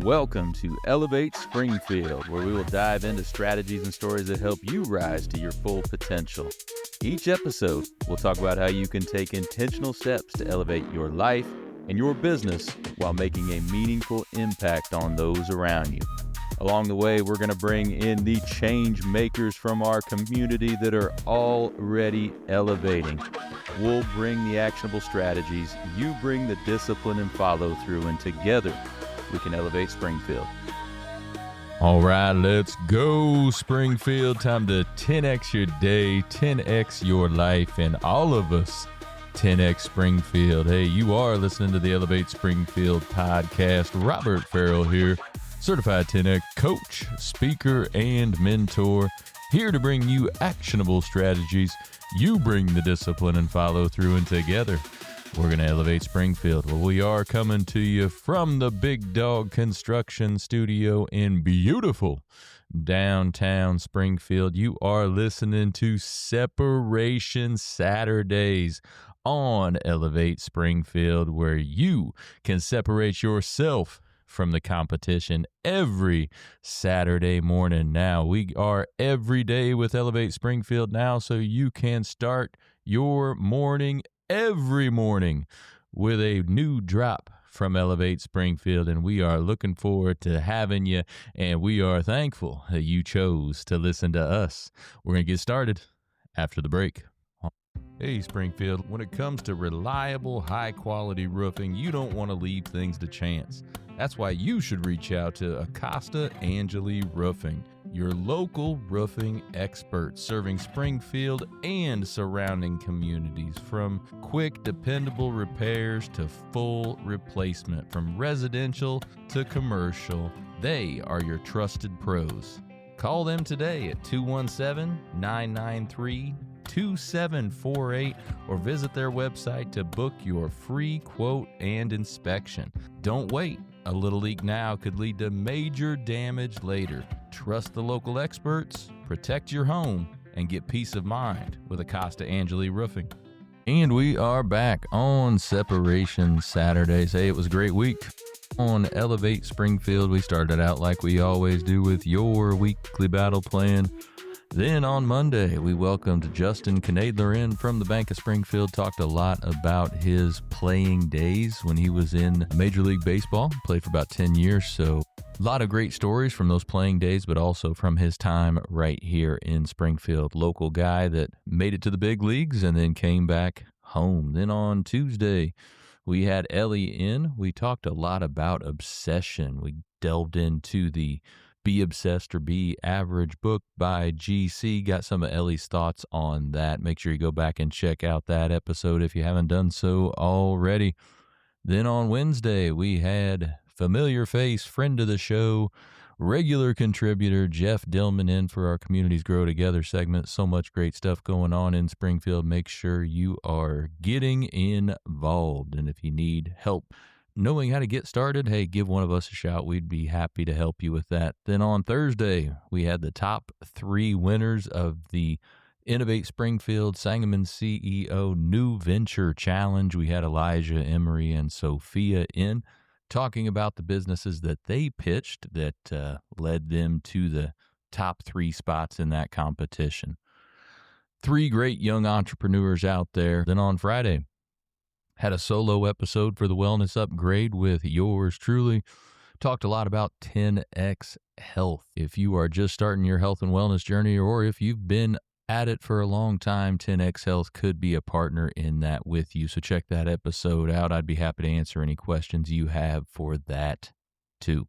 Welcome to Elevate Springfield, where we will dive into strategies and stories that help you rise to your full potential. Each episode, we'll talk about how you can take intentional steps to elevate your life and your business while making a meaningful impact on those around you. Along the way, we're going to bring in the change makers from our community that are already elevating. We'll bring the actionable strategies, you bring the discipline and follow through, and together we can elevate Springfield. All right, let's go, Springfield. Time to 10x your day, 10x your life, and all of us 10x Springfield. Hey, you are listening to the Elevate Springfield podcast. Robert Farrell here, certified 10x coach, speaker, and mentor, here to bring you actionable strategies. You bring the discipline and follow through, and together we're going to elevate Springfield. Well, we are coming to you from the Big Dog Construction Studio in beautiful downtown Springfield. You are listening to Separation Saturdays on Elevate Springfield, where you can separate yourself from the competition every Saturday morning. Now, we are every day with Elevate Springfield now, so you can start your morning every morning with a new drop from Elevate Springfield, and we are looking forward to having you, and we are thankful that you chose to listen to us. We're going to get started after the break. Hey, Springfield, when it comes to reliable, high-quality roofing, you don't want to leave things to chance. That's why you should reach out to Acosta Angeli Roofing, your local roofing experts serving Springfield and surrounding communities. From quick, dependable repairs to full replacement, from residential to commercial, they are your trusted pros. Call them today at 217-993-2748 or visit their website to book your free quote and inspection. Don't wait. A little leak now could lead to major damage later. Trust the local experts, protect your home, and get peace of mind with Acosta Angeli Roofing. And we are back on Separation Saturdays. Hey, it was a great week on Elevate Springfield. We started out like we always do with your weekly battle plan. Then on Monday, we welcomed Justin Knadler in from the Bank of Springfield, talked a lot about his playing days when he was in Major League Baseball, played for about 10 years. So a lot of great stories from those playing days, but also from his time right here in Springfield. Local guy that made it to the big leagues and then came back home. Then on Tuesday, we had Ellie in. We talked a lot about obsession. We delved into the Be Obsessed or Be Average book by GC. Got some of Ellie's thoughts on that. Make sure you go back and check out that episode if you haven't done so already. Then on Wednesday, we had familiar face, friend of the show, regular contributor Jeff Dillman in for our Communities Grow Together segment. So much great stuff going on in Springfield. Make sure you are getting involved. And if you need help knowing how to get started, hey, give one of us a shout. We'd be happy to help you with that. Then on Thursday, we had the top 3 winners of the Innovate Springfield Sangamon CEO New Venture Challenge. We had Elijah, Emery, and Sophia in talking about the businesses that they pitched that led them to the top 3 spots in that competition. 3 great young entrepreneurs out there. Then on Friday, had a solo episode for the Wellness Upgrade with yours truly. Talked a lot about 10X Health. If you are just starting your health and wellness journey, or if you've been at it for a long time, 10X Health could be a partner in that with you. So check that episode out. I'd be happy to answer any questions you have for that too.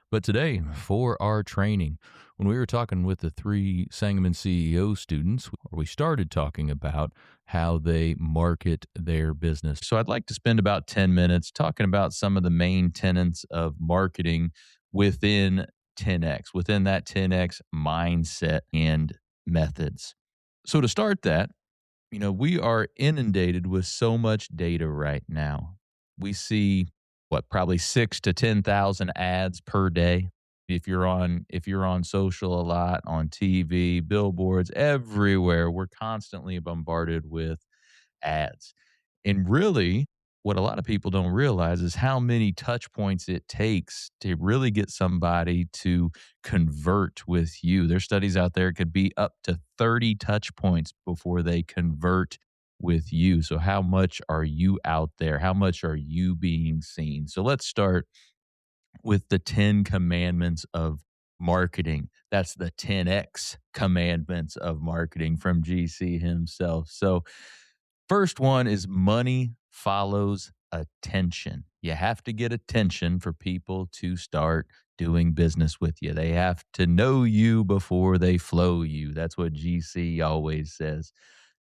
But today, for our training, when we were talking with the 3 Sangamon CEO students, we started talking about how they market their business. So I'd like to spend about 10 minutes talking about some of the main tenets of marketing within 10X, within that 10X mindset and methods. So to start that, we are inundated with so much data right now. We see probably 6,000 to 10,000 ads per day. If you're on social a lot, on TV, billboards, everywhere, we're constantly bombarded with ads. And really, what a lot of people don't realize is how many touch points it takes to really get somebody to convert with you. There's studies out there, it could be up to 30 touch points before they convert with you. So, how much are you out there? How much are you being seen? So, let's start with the 10 commandments of marketing. That's the 10x commandments of marketing from GC himself. So, first one is money follows attention. You have to get attention for people to start doing business with you. They have to know you before they flow you. That's what GC always says.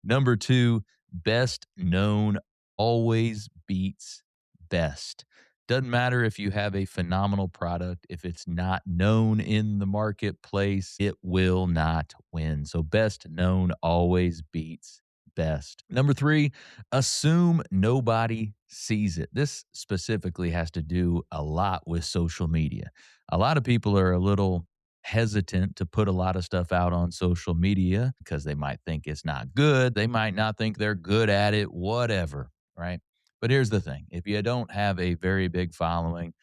Number two, best known always beats best. Doesn't matter if you have a phenomenal product, if it's not known in the marketplace, it will not win. So, best known always beats best. Number three, assume nobody sees it. This specifically has to do a lot with social media. A lot of people are a little hesitant to put a lot of stuff out on social media because they might think it's not good. They might not think they're good at it, whatever, right? But here's the thing, if you don't have a very big following,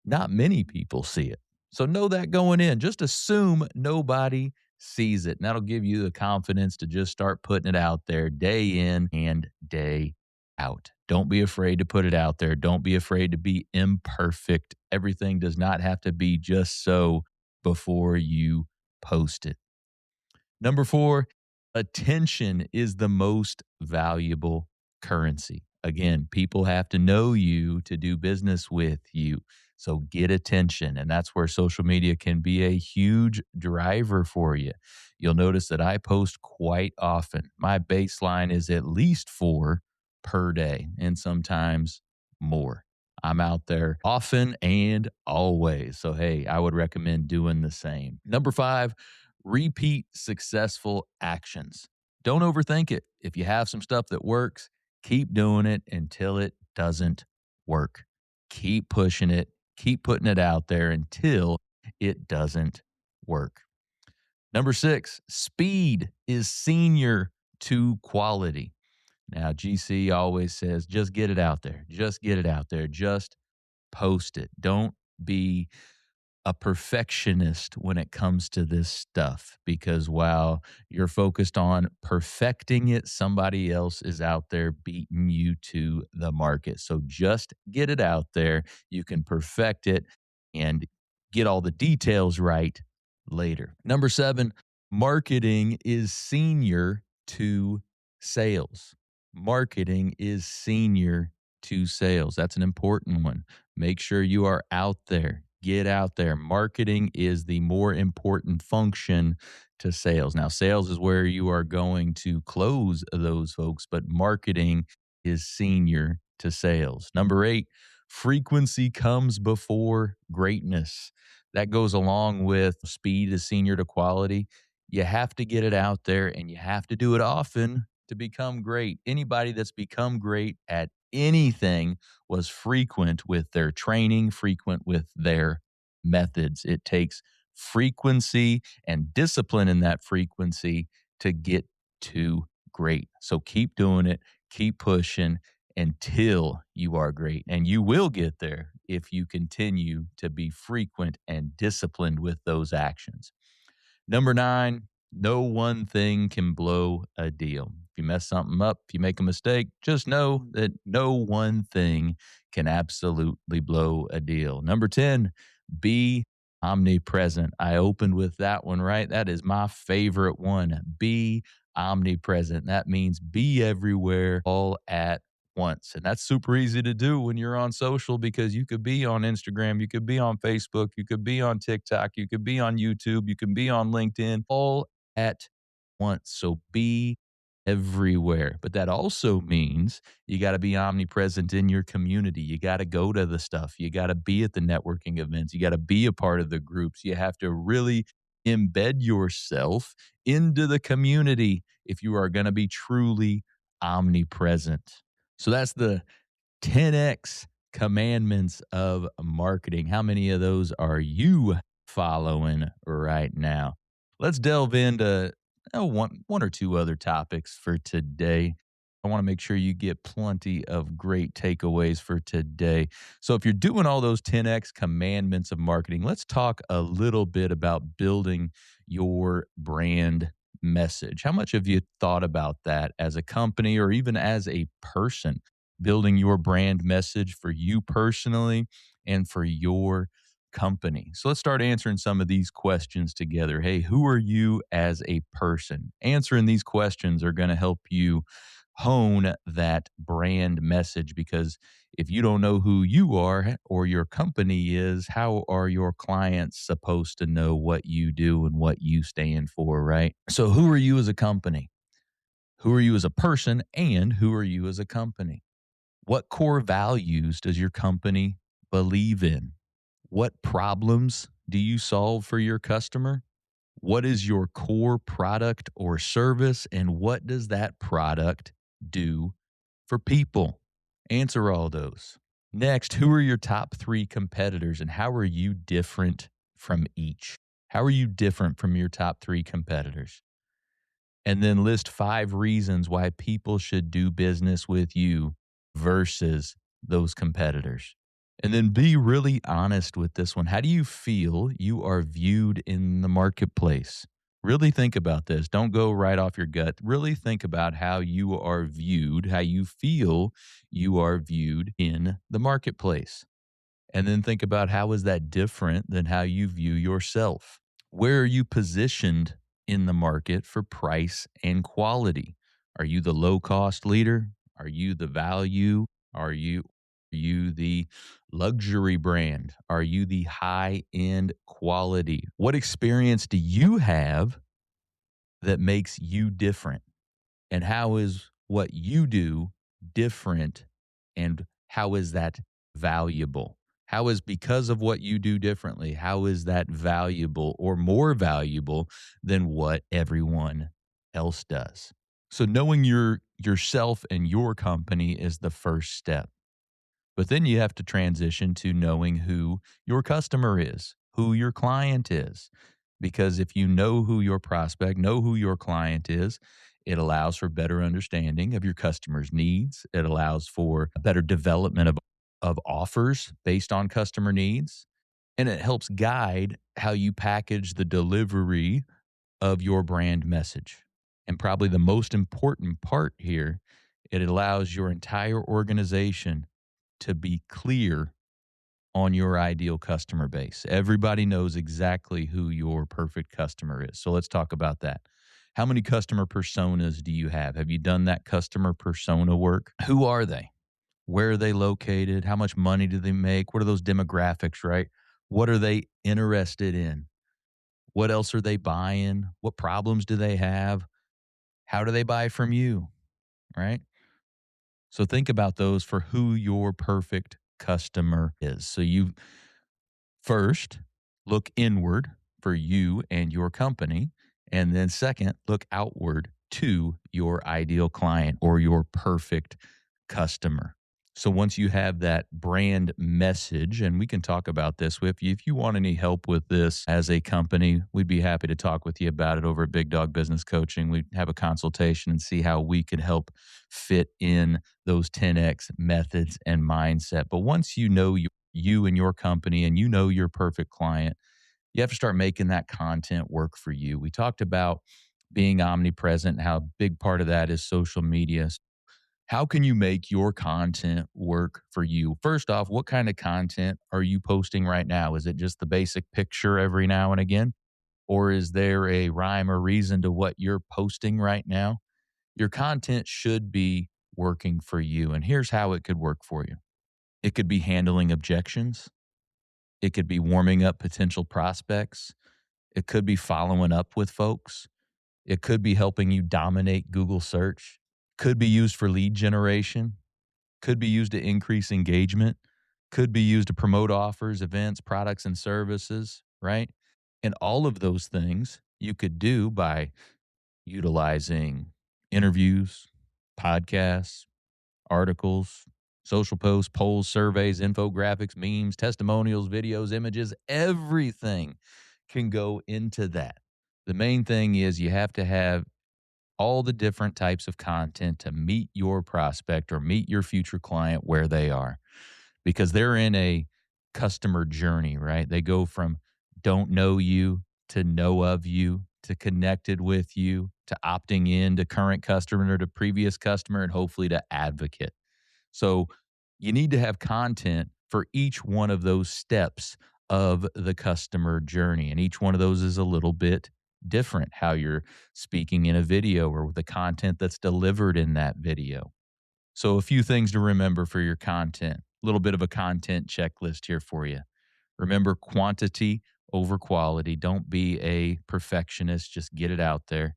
not many people see it. So know that going in. Just assume nobody sees it. And that'll give you the confidence to just start putting it out there day in and day out. Don't be afraid to put it out there. Don't be afraid to be imperfect. Everything does not have to be just so before you post it. Number four, attention is the most valuable currency. Again, people have to know you to do business with you. So get attention. And that's where social media can be a huge driver for you. You'll notice that I post quite often. My baseline is at least 4 per day and sometimes more. I'm out there often and always. So, hey, I would recommend doing the same. Number five, repeat successful actions. Don't overthink it. If you have some stuff that works, keep doing it until it doesn't work. Keep pushing it, keep putting it out there until it doesn't work. Number six, speed is senior to quality. Now, GC always says, just get it out there. Just get it out there. Just post it. Don't be a perfectionist when it comes to this stuff because while you're focused on perfecting it, somebody else is out there beating you to the market. So just get it out there. You can perfect it and get all the details right later. Number seven, marketing is senior to sales. Marketing is senior to sales. That's an important one. Make sure you are out there. Get out there. Marketing is the more important function to sales. Now, sales is where you are going to close those folks, but marketing is senior to sales. Number eight, frequency comes before greatness. That goes along with speed is senior to quality. You have to get it out there and you have to do it often to become great. Anybody that's become great at anything was frequent with their training, frequent with their methods. It takes frequency and discipline in that frequency to get to great. So keep doing it, keep pushing until you are great. And you will get there if you continue to be frequent and disciplined with those actions. Number nine, no one thing can blow a deal. If you mess something up, if you make a mistake, just know that no one thing can absolutely blow a deal. Number 10, be omnipresent. I opened with that one, right? That is my favorite one. Be omnipresent. That means be everywhere all at once. And that's super easy to do when you're on social because you could be on Instagram, you could be on Facebook, you could be on TikTok, you could be on YouTube, you can be on LinkedIn all at once. So be everywhere. But that also means you got to be omnipresent in your community. You got to go to the stuff. You got to be at the networking events. You got to be a part of the groups. You have to really embed yourself into the community if you are going to be truly omnipresent. So that's the 10x commandments of marketing. How many of those are you following right now? Let's delve into one or two other topics for today. I want to make sure you get plenty of great takeaways for today. So, if you're doing all those 10x commandments of marketing, let's talk a little bit about building your brand message. How much have you thought about that as a company or even as a person? Building your brand message for you personally and for your company. So, let's start answering some of these questions together. Hey, who are you as a person? Answering these questions are going to help you hone that brand message, because if you don't know who you are or your company is, how are your clients supposed to know what you do and what you stand for, right? So, who are you as a company? Who are you as a person? And who are you as a company? What core values does your company believe in? What problems do you solve for your customer? What is your core product or service, and what does that product do for people? Answer all those. Next, who are your top three competitors and how are you different from each? How are you different from your top three competitors? And then list 5 reasons why people should do business with you versus those competitors. And then be really honest with this one. How do you feel you are viewed in the marketplace? Really think about this. Don't go right off your gut. Really think about how you are viewed, how you feel you are viewed in the marketplace. And then think about how is that different than how you view yourself? Where are you positioned in the market for price and quality? Are you the low cost leader? Are you the value? Are you the luxury brand? Are you the high end quality? What experience do you have that makes you different? And how is what you do different? And how is that valuable? How is, because of what you do differently, how is that valuable or more valuable than what everyone else does? So knowing yourself and your company is the first step. But then you have to transition to knowing who your customer is, who your client is. Because if you know who your prospect, know who your client is, it allows for better understanding of your customer's needs. It allows for a better development of offers based on customer needs. And it helps guide how you package the delivery of your brand message. And probably the most important part here, it allows your entire organization to be clear on your ideal customer base. Everybody knows exactly who your perfect customer is. So let's talk about that. How many customer personas do you have? Have you done that customer persona work? Who are they? Where are they located? How much money do they make? What are those demographics, right? What are they interested in? What else are they buying? What problems do they have? How do they buy from you, right? So think about those for who your perfect customer is. So you first look inward for you and your company. And then second, look outward to your ideal client or your perfect customer. So once you have that brand message, and we can talk about this with you. If you want any help with this as a company, we'd be happy to talk with you about it over at Big Dog Business Coaching. We'd have a consultation and see how we could help fit in those 10X methods and mindset. But once you know you and your company and you know your perfect client, you have to start making that content work for you. We talked about being omnipresent, how a big part of that is social media. How can you make your content work for you? First off, what kind of content are you posting right now? Is it just the basic picture every now and again? Or is there a rhyme or reason to what you're posting right now? Your content should be working for you. And here's how it could work for you: it could be handling objections, it could be warming up potential prospects, it could be following up with folks, it could be helping you dominate Google search, could be used for lead generation, could be used to increase engagement, could be used to promote offers, events, products, and services, right? And all of those things you could do by utilizing interviews, podcasts, articles, social posts, polls, surveys, infographics, memes, testimonials, videos, images, everything can go into that. The main thing is you have to have all the different types of content to meet your prospect or meet your future client where they are, because they're in a customer journey, right? They go from don't know you to know of you to connected with you to opting in to current customer to previous customer and hopefully to advocate. So you need to have content for each one of those steps of the customer journey. And each one of those is a little bit different, how you're speaking in a video or the content that's delivered in that video. So a few things to remember for your content. A little bit of a content checklist here for you. Remember quantity over quality. Don't be a perfectionist. Just get it out there.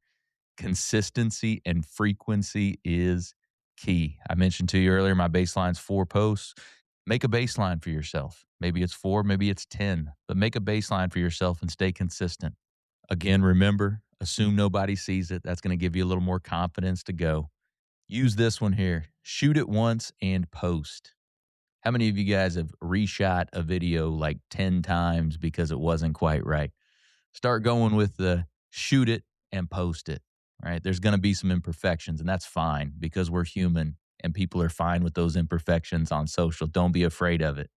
Consistency and frequency is key. I mentioned to you earlier, my baseline's 4 posts. Make a baseline for yourself. Maybe it's 4, maybe it's 10, but make a baseline for yourself and stay consistent. Again, remember, assume nobody sees it. That's going to give you a little more confidence to go. Use this one here. Shoot it once and post. How many of you guys have reshot a video like 10 times because it wasn't quite right? Start going with the shoot it and post it, right? There's going to be some imperfections, and that's fine because we're human and people are fine with those imperfections on social. Don't be afraid of it.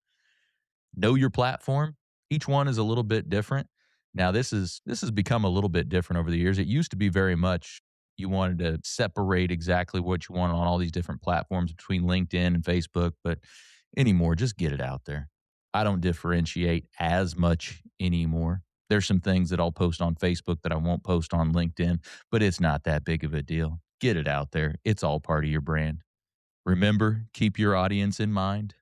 Know your platform. Each one is a little bit different. Now, this has become a little bit different over the years. It used to be very much you wanted to separate exactly what you want on all these different platforms between LinkedIn and Facebook, but anymore, just get it out there. I don't differentiate as much anymore. There's some things that I'll post on Facebook that I won't post on LinkedIn, but it's not that big of a deal. Get it out there. It's all part of your brand. Remember, keep your audience in mind.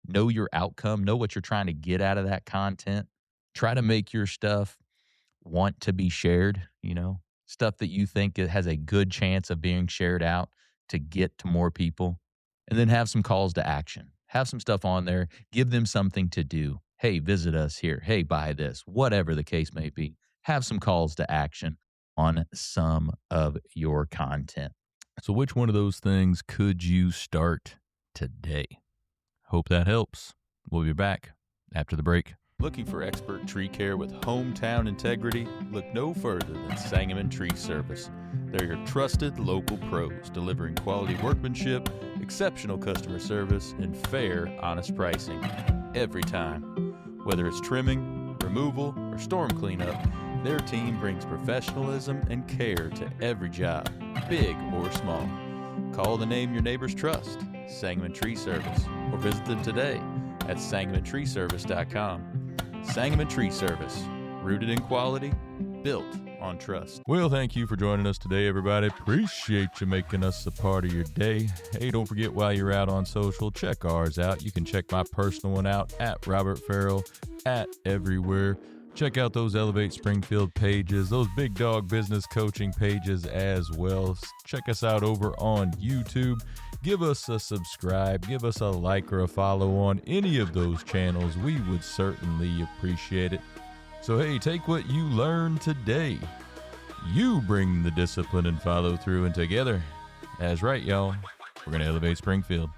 Know your outcome. Know what you're trying to get out of that content. Try to make your stuff want to be shared, stuff that you think it has a good chance of being shared out to get to more people. And then have some calls to action. Have some stuff on there. Give them something to do. Hey, visit us here. Hey, buy this. Whatever the case may be. Have some calls to action on some of your content. So which one of those things could you start today? Hope that helps. We'll be back after the break. Looking for expert tree care with hometown integrity? Look no further than Sangamon Tree Service. They're your trusted local pros, delivering quality workmanship, exceptional customer service, and fair, honest pricing every time. Whether it's trimming, removal, or storm cleanup, their team brings professionalism and care to every job, big or small. Call the name your neighbors trust, Sangamon Tree Service, or visit them today at sangamontreeservice.com. Sangamon Tree Service, rooted in quality, built on trust. Well, thank you for joining us today, everybody. Appreciate you making us a part of your day. Hey, don't forget while you're out on social, check ours out. You can check my personal one out at Robert Farrell at everywhere. Check out those Elevate Springfield pages, those Big Dog Business Coaching pages as well. Check us out over on YouTube. Give us a subscribe, give us a like or a follow on any of those channels. We would certainly appreciate it. So hey, take what you learned today. You bring the discipline and follow through, and together, that's right, y'all, we're going to elevate Springfield.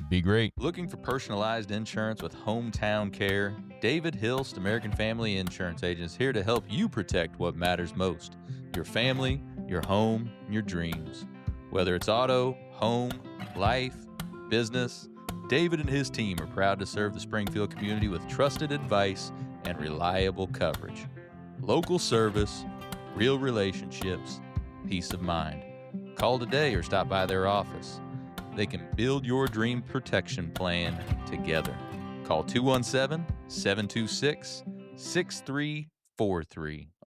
Be great. Looking for personalized insurance with hometown care? David Hilst, American Family Insurance Agent, is here to help you protect what matters most: your family, your home, and your dreams. Whether it's auto, home, life, business, David and his team are proud to serve the Springfield community with trusted advice and reliable coverage. Local service, real relationships, peace of mind. Call today or stop by their office. They can build your dream protection plan together. Call 217-726-6343